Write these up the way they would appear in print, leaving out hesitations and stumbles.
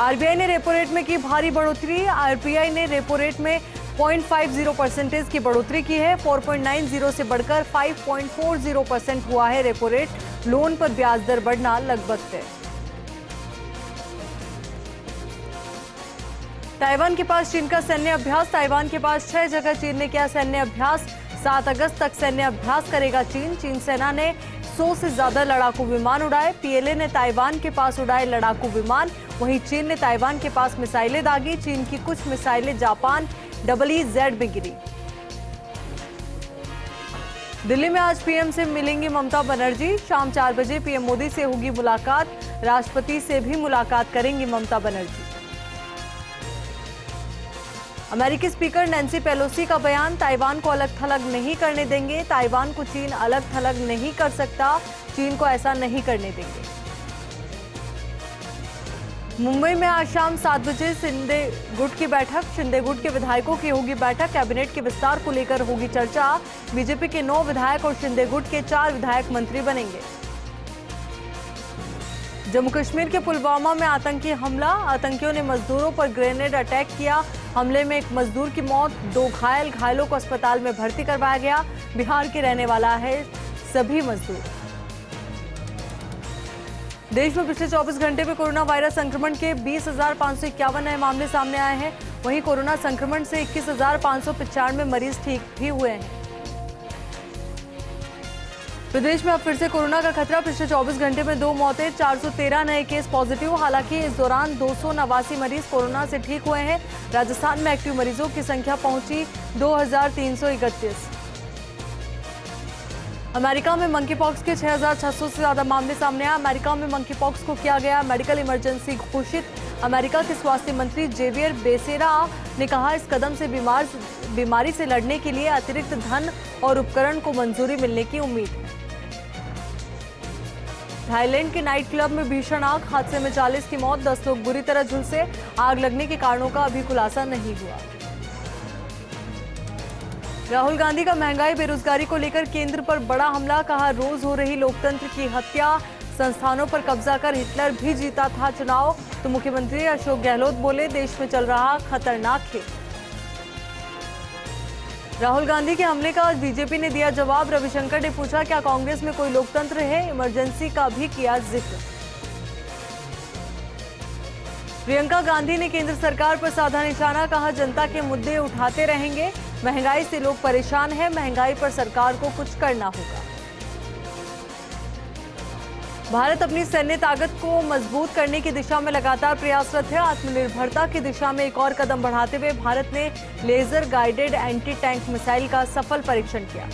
RBI ने repo rate में की भारी बढ़ोतरी। आरबीआई ने रेपो रेट में 0.50% की बढ़ोतरी की है। 4.90 से बढ़कर 5.40% हुआ है रेपो रेट। लोन पर ब्याज दर बढ़ना लगभग तय। ताइवान के पास चीन का सैन्य अभ्यास। ताइवान के पास 6 जगह चीन ने किया सैन्य अभ्यास। 7 अगस्त तक सैन्य अभ्यास करेगा चीन। चीन सेना ने 100 से ज्यादा लड़ाकू विमान उड़ाए। पीएलए ने ताइवान के पास उड़ाए लड़ाकू विमान। वहीं चीन ने ताइवान के पास मिसाइलें दागी। चीन की कुछ मिसाइलें जापान EEZ में गिरी। दिल्ली में आज पीएम से मिलेंगी ममता बनर्जी। शाम 4 बजे पीएम मोदी से होगी मुलाकात। राष्ट्रपति से भी मुलाकात करेंगी ममता बनर्जी। अमेरिकी स्पीकर नैन्सी पेलोसी का बयान। ताइवान को अलग थलग नहीं करने देंगे। ताइवान को चीन अलग थलग नहीं कर सकता। चीन को ऐसा नहीं करने देंगे। मुंबई में आज शाम 7 बजे शिंदे गुट की बैठक। शिंदे गुट के विधायकों की होगी बैठक। कैबिनेट के विस्तार को लेकर होगी चर्चा। बीजेपी के 9 विधायक और शिंदे गुट के 4 विधायक मंत्री बनेंगे। जम्मू कश्मीर के पुलवामा में आतंकी हमला। आतंकियों ने मजदूरों पर ग्रेनेड अटैक किया। हमले में एक मजदूर की मौत, 2 घायल। घायलों को अस्पताल में भर्ती करवाया गया। बिहार के रहने वाला है सभी मजदूर। देश में पिछले 24 घंटे में कोरोना वायरस संक्रमण के 20,551 नए मामले सामने आए हैं। वहीं कोरोना संक्रमण से 21,595 मरीज ठीक भी हुए हैं। प्रदेश में अब फिर से कोरोना का खतरा। पिछले 24 घंटे में 2 मौतें, 413 नए केस पॉजिटिव। हालांकि इस दौरान 289 मरीज कोरोना से ठीक हुए हैं। राजस्थान में एक्टिव मरीजों की संख्या पहुंची 2,331। अमेरिका में मंकी पॉक्स के 6,600 से ज्यादा मामले सामने आए। अमेरिका में मंकी पॉक्स को किया गया मेडिकल इमरजेंसी घोषित। अमेरिका के स्वास्थ्य मंत्री जेवियर बेसेरा ने कहा, इस कदम से बीमारी से लड़ने के लिए अतिरिक्त धन और उपकरण को मंजूरी मिलने की उम्मीद है। थाईलैंड के नाइट क्लब में भीषण आग। हादसे में 40 की मौत, 10 लोग बुरी तरह झुलसे। आग लगने के कारणों का अभी खुलासा नहीं हुआ। राहुल गांधी का महंगाई बेरोजगारी को लेकर केंद्र पर बड़ा हमला। कहा, रोज हो रही लोकतंत्र की हत्या। संस्थानों पर कब्जा कर हिटलर भी जीता था चुनाव। तो मुख्यमंत्री अशोक गहलोत बोले, देश में चल रहा खतरनाक खेल। राहुल गांधी के हमले का आज बीजेपी ने दिया जवाब। रविशंकर ने पूछा, क्या कांग्रेस में कोई लोकतंत्र है? इमरजेंसी का भी किया जिक्र। प्रियंका गांधी ने केंद्र सरकार पर साधा निशाना। कहा, जनता के मुद्दे उठाते रहेंगे। महंगाई से लोग परेशान हैं। महंगाई पर सरकार को कुछ करना होगा। भारत अपनी सैन्य ताकत को मजबूत करने की दिशा में लगातार प्रयासरत है। आत्मनिर्भरता की दिशा में एक और कदम बढ़ाते हुए भारत ने laser guided anti tank missile का सफल परीक्षण किया।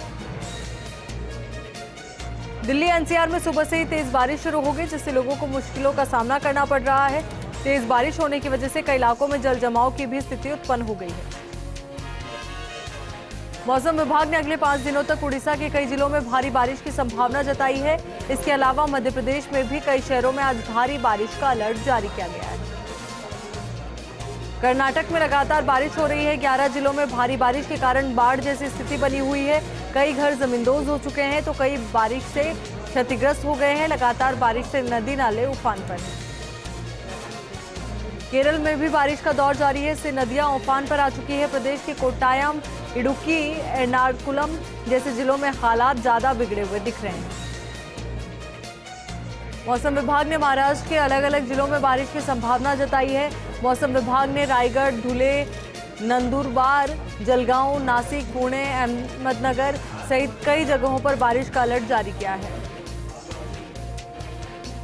दिल्ली एनसीआर में सुबह से ही तेज बारिश शुरू हो गई, जिससे लोगों को मुश्किलों का सामना करना पड़ रहा है। तेज बारिश होने की वजह से कई इलाकों में जल जमाव की भी स्थिति उत्पन्न हो गई है। मौसम विभाग ने अगले 5 दिनों तक उड़ीसा के कई जिलों में भारी बारिश की संभावना जताई है। इसके अलावा मध्य प्रदेश में भी कई शहरों में आज भारी बारिश का अलर्ट जारी किया गया है। कर्नाटक में लगातार बारिश हो रही है। 11 जिलों में भारी बारिश के कारण बाढ़ जैसी स्थिति बनी हुई है। कई घर जमींदोज हो चुके हैं तो कई बारिश से क्षतिग्रस्त हो गए हैं। लगातार बारिश से नदी नाले उफान पर हैं। केरल में भी बारिश का दौर जारी है। इससे नदियां उफान पर आ चुकी है। प्रदेश के कोट्टायम, इडुक्की, एर्नाकुलम जैसे जिलों में हालात ज्यादा बिगड़े हुए दिख रहे हैं। मौसम विभाग ने महाराष्ट्र के अलग अलग जिलों में बारिश की संभावना जताई है। मौसम विभाग ने रायगढ़, धुले, नंदुरबार, जलगांव, नासिक, पुणे, अहमदनगर सहित कई जगहों पर बारिश का अलर्ट जारी किया है।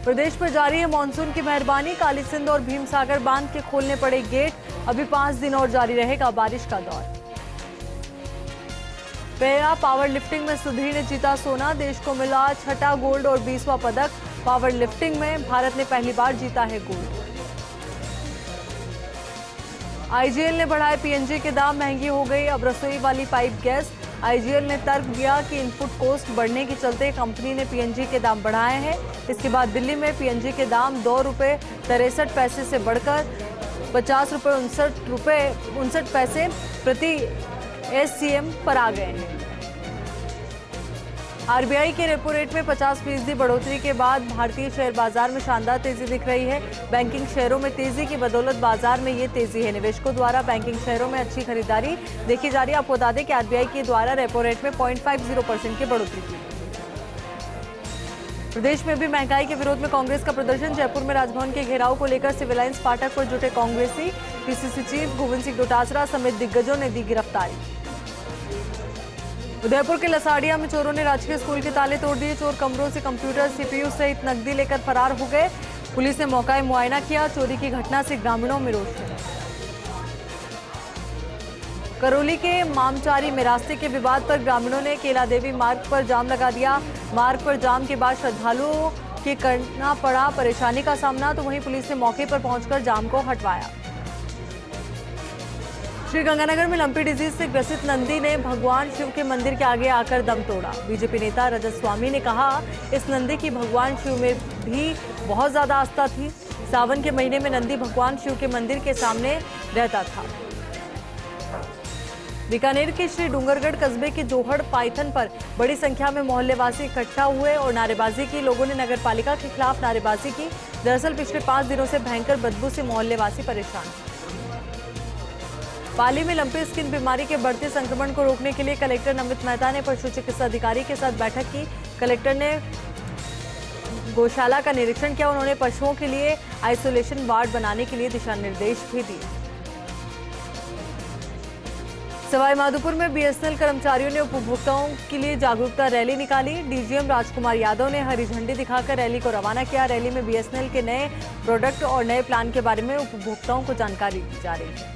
प्रदेश पर जारी है मानसून की मेहरबानी। काली सिंध और भीमसागर बांध के खोलने पड़े गेट। अभी 5 दिन और जारी रहेगा बारिश का दौर। पैरा पावर लिफ्टिंग में सुधीर ने जीता सोना। देश को मिला 6ठा गोल्ड और 20वां पदक। पावर लिफ्टिंग में भारत ने पहली बार जीता है गोल्ड। आईजीएल ने बढ़ाए पीएनजी के दाम। महंगी हो गई अब रसोई वाली पाइप गैस। आईजीएल ने तर्क दिया कि इनपुट कॉस्ट बढ़ने के चलते कंपनी ने पीएनजी के दाम बढ़ाए हैं। इसके बाद दिल्ली में पीएनजी के दाम ₹2.63 से बढ़कर ₹50.59 प्रति एससीएम पर आ गए हैं। आरबीआई के रेपो रेट में 50% बढ़ोतरी के बाद भारतीय शेयर बाजार में शानदार तेजी दिख रही है। बैंकिंग शेयरों में तेजी की बदौलत बाजार में ये तेजी है। निवेशकों द्वारा बैंकिंग शेयरों में अच्छी खरीदारी देखी जा रही है। आपको बता दें कि आरबीआई के द्वारा रेपो रेट में 0.50% की बढ़ोतरी की। प्रदेश में भी महंगाई के विरोध में कांग्रेस का प्रदर्शन। जयपुर में राजभवन के घेराव को लेकर सिविल लाइंस फाटक पर जुटे कांग्रेसी। पीसीसी चीफ गोविंद सिंह डोटासरा समेत दिग्गजों ने दी गिरफ्तारी। उदयपुर के लसाड़िया में चोरों ने राजकीय स्कूल के ताले तोड़ दिए। चोर कमरों से कंप्यूटर, सीपीयू सहित नकदी लेकर फरार हो गए। पुलिस ने मौका मुआयना किया। चोरी की घटना से ग्रामीणों में रोष है। करौली के मामचारी में रास्ते के विवाद पर ग्रामीणों ने केला देवी मार्ग पर जाम लगा दिया। मार्ग पर जाम के बाद श्रद्धालुओं के करना पड़ा परेशानी का सामना, तो वहीं पुलिस ने मौके पर पहुंचकर जाम को हटवाया। श्रीगंगानगर में लंपी डिजीज से ग्रसित नंदी ने भगवान शिव के मंदिर के आगे आकर दम तोड़ा। बीजेपी नेता रजत स्वामी ने कहा, इस नंदी की भगवान शिव में भी बहुत ज्यादा आस्था थी। सावन के महीने में नंदी भगवान शिव के मंदिर के सामने रहता था। बीकानेर के श्री डूंगरगढ़ कस्बे के जोहड़ पाइथन पर बड़ी संख्या में मोहल्लेवासी इकट्ठा हुए और नारेबाजी की। लोगों ने नगर पालिका के खिलाफ नारेबाजी की। दरअसल पिछले 5 दिनों से भयंकर बदबू से मोहल्लेवासी परेशान। पाली में लंपी स्किन बीमारी के बढ़ते संक्रमण को रोकने के लिए कलेक्टर नमित मेहता ने पशु चिकित्सा अधिकारी के साथ बैठक की। कलेक्टर ने गौशाला का निरीक्षण किया। उन्होंने पशुओं के लिए आइसोलेशन वार्ड बनाने के लिए दिशा निर्देश भी दिए। सवाई माधोपुर में बीएसएनएल कर्मचारियों ने उपभोक्ताओं के लिए जागरूकता रैली निकाली। डीजीएम राजकुमार यादव ने हरी झंडी दिखाकर रैली को रवाना किया। रैली में बीएसएनएल के नए प्रोडक्ट और नए प्लान के बारे में उपभोक्ताओं को जानकारी दी जा रही है।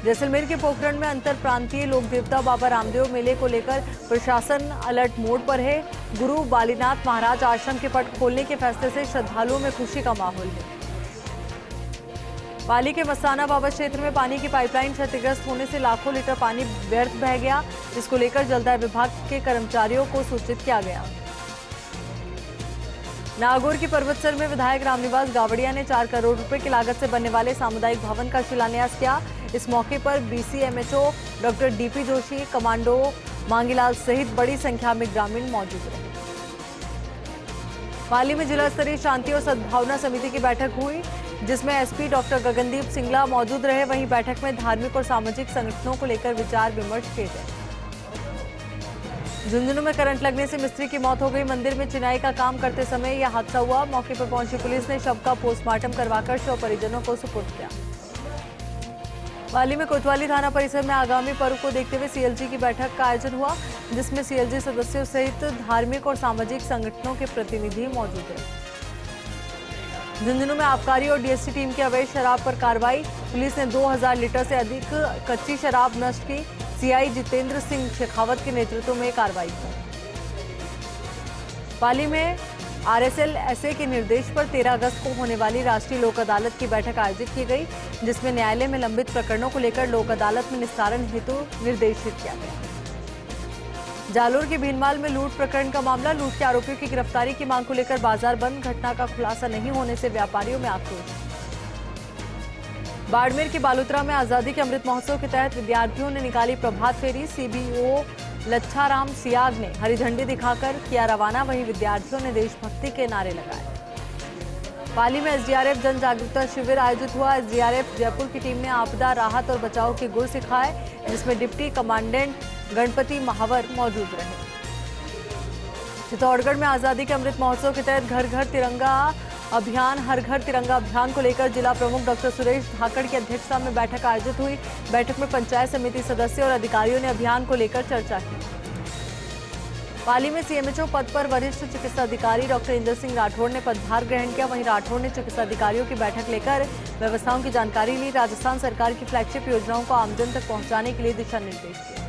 जैसलमेर के पोखरण में अंतर प्रांतीय लोक देवता बाबा रामदेव मेले को लेकर प्रशासन अलर्ट मोड पर है। गुरु बालीनाथ महाराज आश्रम के पट खोलने के फैसले से श्रद्धालुओं में खुशी का माहौल है। पाली के मस्ताना बाबा क्षेत्र में पानी की पाइपलाइन क्षतिग्रस्त होने से लाखों लीटर पानी व्यर्थ बह गया, जिसको लेकर जलदाय विभाग के कर्मचारियों को सूचित किया गया। नागौर की पर्वतसर में विधायक रामनिवास गावड़िया ने 4 करोड़ रुपए की लागत से बनने वाले सामुदायिक भवन का शिलान्यास किया। इस मौके पर BCMHO doctor DP Joshi, commando Mangilal सहित बड़ी संख्या में ग्रामीण मौजूद रहे। पाली में जिला स्तरीय शांति और सद्भावना समिति की बैठक हुई, जिसमें एसपी डॉक्टर गगनदीप सिंगला मौजूद रहे। वहीं बैठक में धार्मिक और सामाजिक संगठनों को लेकर विचार विमर्श किए गए। झुंझुनू में करंट लगने से मिस्त्री की मौत हो गई। मंदिर में चिनाई का काम करते समय यह हादसा हुआ। मौके पर पहुंची पुलिस ने शव का पोस्टमार्टम करवाकर शव परिजनों को सुपुर्द किया। पाली में कोतवाली थाना परिसर में आगामी पर्व को देखते हुए सीएलजी की बैठक का आयोजन हुआ, जिसमें सीएलजी सदस्यों सहित धार्मिक और सामाजिक संगठनों के प्रतिनिधि मौजूद हैं। झुंझुनू में आबकारी और डीएसटी टीम की अवैध शराब पर कार्रवाई। पुलिस ने 2000 लीटर से अधिक कच्ची शराब नष्ट की। सीआई जितेंद्र सिंह शेखावत के नेतृत्व में कार्रवाई की। पाली में आरएसएल-एसए के निर्देश पर 13 अगस्त को होने वाली राष्ट्रीय लोक अदालत की बैठक आयोजित की गई, जिसमें न्यायालय में लंबित प्रकरणों को लेकर लोक अदालत में निस्तारण हेतु निर्देशित किया गया। जालोर के भीनमाल में लूट प्रकरण का मामला। लूट के आरोपियों की गिरफ्तारी की मांग को लेकर बाजार बंद। घटना का खुलासा नहीं होने से व्यापारियों में आक्रोश। बाड़मेर के बालोतरा में आजादी के अमृत महोत्सव के तहत विद्यार्थियों ने निकाली प्रभात फेरी। सीबीओ लच्छाराम सियाग ने हरी झंडी दिखाकर किया रवाना। वहीं विद्यार्थियों ने देशभक्ति के नारे लगाए। पाली में एसडीआरएफ जन जागरूकता शिविर आयोजित हुआ। एसडीआरएफ जयपुर की टीम ने आपदा राहत और बचाव के गुर सिखाए, जिसमें डिप्टी कमांडेंट गणपति महावर मौजूद रहे। चित्तौड़गढ़ में आजादी के अमृत महोत्सव के तहत घर घर तिरंगा अभियान, हर घर तिरंगा अभियान को लेकर जिला प्रमुख डॉक्टर सुरेश धाकड़ की अध्यक्षता में बैठक आयोजित हुई। बैठक में पंचायत समिति सदस्य और अधिकारियों ने अभियान को लेकर चर्चा की। पाली में सीएमएचओ पद पर वरिष्ठ चिकित्सा अधिकारी डॉक्टर इंद्र सिंह राठौड़ ने पदभार ग्रहण किया। वहीं राठौड़ ने चिकित्सा अधिकारियों की बैठक लेकर व्यवस्थाओं की जानकारी ली। राजस्थान सरकार की फ्लैगशिप योजनाओं को आमजन तक पहुंचाने के लिए दिशा निर्देश दिए।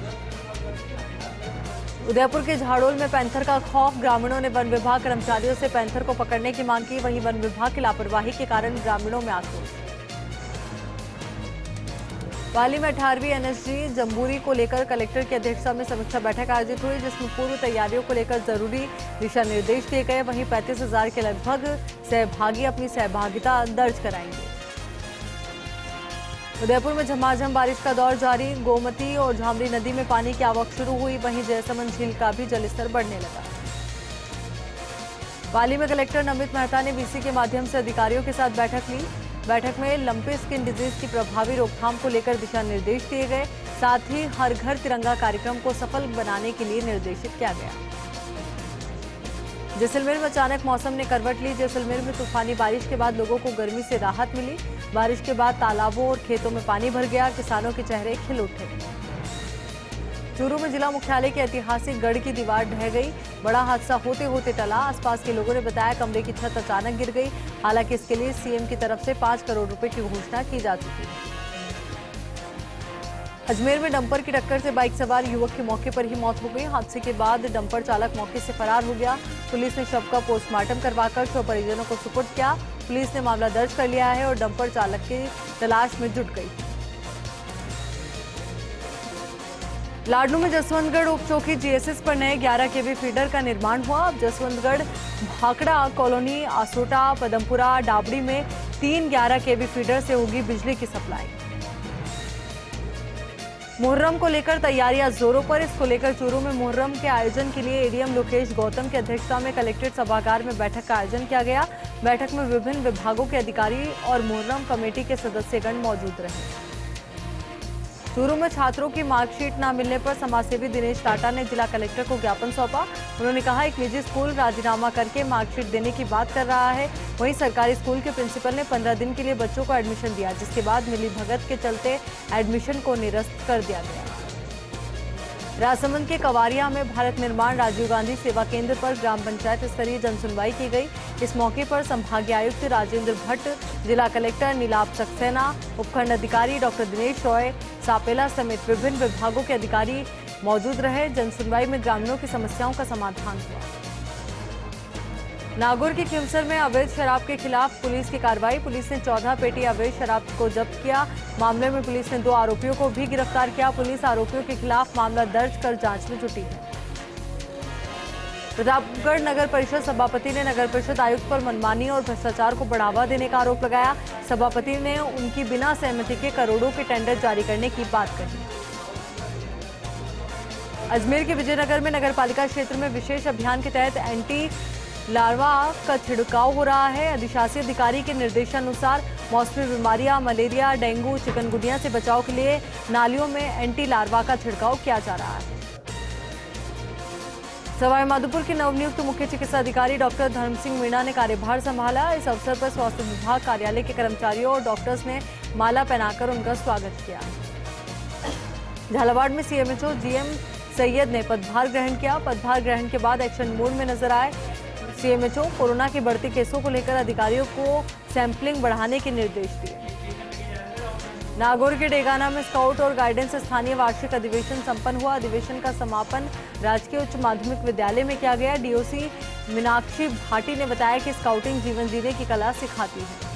उदयपुर के झाड़ोल में पैंथर का खौफ। ग्रामीणों ने वन विभाग कर्मचारियों से पैंथर को पकड़ने की मांग की। वहीं वन विभाग की लापरवाही के कारण ग्रामीणों में आक्रोश। पाली में 18वीं एनएसजी जम्बूरी को लेकर कलेक्टर की अध्यक्षता में समीक्षा बैठक आयोजित हुई, जिसमें पूर्व तैयारियों को लेकर जरूरी दिशा निर्देश दिए गए। वहीं 35,000 के लगभग सहभागी अपनी सहभागिता दर्ज कराएंगे। उदयपुर में झमाझम बारिश का दौर जारी। गोमती और झामरी नदी में पानी की आवक शुरू हुई। वहीं जयसमंद झील का भी जलस्तर बढ़ने लगा। पाली में कलेक्टर नमित मेहता ने वीसी के माध्यम से अधिकारियों के साथ बैठक ली। बैठक में लंपी स्किन डिजीज की प्रभावी रोकथाम को लेकर दिशा निर्देश दिए गए। साथ ही हर घर तिरंगा कार्यक्रम को सफल बनाने के लिए निर्देशित किया गया। जैसलमेर में अचानक मौसम ने करवट ली। जैसलमेर में तूफानी बारिश के बाद लोगों को गर्मी से राहत मिली। बारिश के बाद तालाबों और खेतों में पानी भर गया। किसानों के चेहरे खिल उठे। चूरू में जिला मुख्यालय के ऐतिहासिक गढ़ की दीवार ढह गई। बड़ा हादसा होते होते टला। आसपास के लोगों ने बताया कमरे की छत अचानक गिर गई। हालांकि इसके लिए सीएम की तरफ से 5 करोड़ रुपए की घोषणा की जा चुकी है। अजमेर में डंपर की टक्कर से बाइक सवार युवक की मौके पर ही मौत हो गई। हादसे के बाद डंपर चालक मौके से फरार हो गया। पुलिस ने शव का पोस्टमार्टम करवाकर शव परिजनों को सुपुर्द किया। पुलिस ने मामला दर्ज कर लिया है और डंपर चालक की तलाश में जुट गई। लाडनू में जसवंतगढ़ उप चौकी जीएसएस पर नए 11 केवी फीडर का निर्माण हुआ। अब जसवंतगढ़, भाखड़ा कॉलोनी, आसोटा, पदमपुरा, डाबड़ी में 3 11 केवी फीडर से होगी बिजली की सप्लाई। मुहर्रम को लेकर तैयारियां जोरों पर। इसको लेकर चूरू में मुहर्रम के आयोजन के लिए एडीएम लोकेश गौतम की अध्यक्षता में कलेक्ट्रेट सभागार में बैठक का आयोजन किया गया। बैठक में विभिन्न विभागों के अधिकारी और मुहर्रम कमेटी के सदस्यगण मौजूद रहे। चूरू में छात्रों की मार्कशीट न मिलने पर समाजसेवी दिनेश टाटा ने जिला कलेक्टर को ज्ञापन सौंपा। उन्होंने कहा एक निजी स्कूल राजीनामा करके मार्कशीट देने की बात कर रहा है। वहीं सरकारी स्कूल के प्रिंसिपल ने 15 दिन के लिए बच्चों को एडमिशन दिया, जिसके बाद मिलीभगत के चलते एडमिशन को निरस्त कर दिया गया। राजसमंद के कवारिया में भारत निर्माण राजीव गांधी सेवा केंद्र पर ग्राम पंचायत स्तरीय जनसुनवाई की गई। इस मौके पर संभागीय आयुक्त राजेंद्र भट्ट, जिला कलेक्टर नीलाभ सक्सेना, उपखंड अधिकारी डॉक्टर दिनेश रॉय सापेला समेत विभिन्न विभागों के अधिकारी मौजूद रहे। जनसुनवाई में ग्रामीणों की समस्याओं का समाधान हुआ। नागौर के खिमसर में अवैध शराब के खिलाफ पुलिस की कार्रवाई। पुलिस ने 14 पेटी अवैध शराब को जब्त किया। मामले में पुलिस ने 2 आरोपियों को भी गिरफ्तार किया। पुलिस आरोपियों के खिलाफ मामला दर्ज कर जांच में जुटी है। प्रतापगढ़ नगर परिषद सभापति ने नगर परिषद आयुक्त पर मनमानी और भ्रष्टाचार को बढ़ावा देने का आरोप लगाया। सभापति ने उनकी बिना सहमति के करोड़ों के टेंडर जारी करने की बात कही। अजमेर के विजयनगर में नगरपालिका क्षेत्र में विशेष अभियान के तहत एंटी लार्वा का छिड़काव हो रहा है। अधिशासी अधिकारी के निर्देशानुसार मौसमी बीमारियां, मलेरिया, डेंगू, चिकनगुनिया से बचाव के लिए नालियों में एंटी लार्वा का छिड़काव किया जा रहा है। सवाईमाधोपुर के नवनियुक्त मुख्य चिकित्सा अधिकारी डॉक्टर धर्म सिंह मीणा ने कार्यभार संभाला। इस अवसर पर स्वास्थ्य विभाग कार्यालय के कर्मचारियों और डॉक्टर्स ने माला पहनाकर उनका स्वागत किया। झालावाड़ में सीएमएचओ जीएम सैयद ने पदभार ग्रहण किया। पदभार ग्रहण के बाद एक्शन मोड में नजर आए। सीएमएचओ कोरोना के बढ़ते केसों को लेकर अधिकारियों को सैंपलिंग बढ़ाने के निर्देश दिए। नागौर के डेगाना में स्काउट और गाइडेंस स्थानीय वार्षिक अधिवेशन संपन्न हुआ। अधिवेशन का समापन राजकीय उच्च माध्यमिक विद्यालय में किया गया। डीओसी मीनाक्षी भाटी ने बताया कि स्काउटिंग जीवन जीने की कला सिखाती है।